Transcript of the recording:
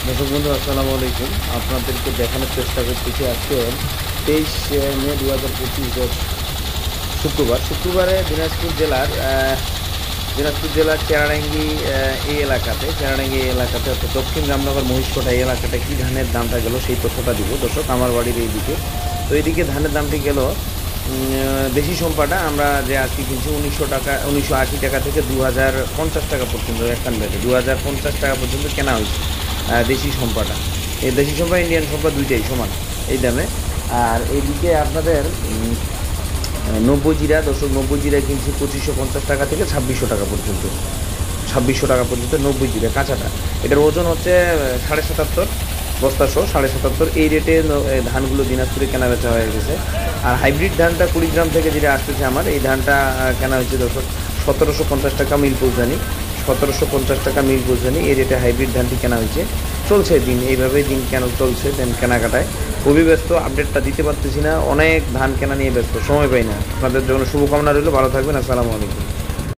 দর্শক বন্ধু আসসালামু আলাইকুম। আপনাদেরকে দেখানোর চেষ্টা করতেছি আজকে 23 মে 2025 শুক্রবারে দিনাজপুর জেলার চেরাডাঙ্গি এই এলাকাতে অর্থাৎ দক্ষিণ রামনগর মহিষকোটা এই এলাকাটা কি ধানের দামটা গেল সেই তথ্যটা দিব দর্শক। আমার বাড়ির এইদিকে তো এইদিকে ধানের দামটি গেল দেশি সম্পাটা আমরা যে আজকে কিনছি 1900 টাকা, 1980 টাকা থেকে 2050 টাকা পর্যন্ত একখান ব্যাগে 2050 টাকা পর্যন্ত কেনা হয়েছে দেশি সম্পাটা। এই দেশি সম্পা ইন্ডিয়ান সম্পা দুইটাই সমান এই দামে। আর এইদিকে আপনাদের 90 জিরা দর্শক, 90 জিরা কিনছি 2550 টাকা থেকে 2600 টাকা পর্যন্ত, 2600 টাকা পর্যন্ত 90 জিরা কাঁচাটা। এটার ওজন হচ্ছে 77.5 বস্তাসহ 77.5। এই রেটে ধানগুলো দিনাজপুরে কেনা বেচা হয়ে গেছে। আর হাইব্রিড ধানটা কুড়িগ্রাম থেকে যেটা আসতেছে আমার এই ধানটা কেনা হয়েছে দর্শক 1750 টাকা মিল পৌঁছানি, 1750 টাকা মিল পৌঁছানি এই রেটে হাইব্রিড ধানটি কেনা হয়েছে। চলছে দিন এইভাবেই, দিন কেন চলছে দেন কেনাকাটায় খুবই ব্যস্ত, আপডেটটা দিতে পারতেছি না, অনেক ধান কেনা নিয়ে ব্যস্ত, সময় পাই না। আপনাদের জন্য শুভকামনা রইল, ভালো থাকবেন, আসসালামু আলাইকুম।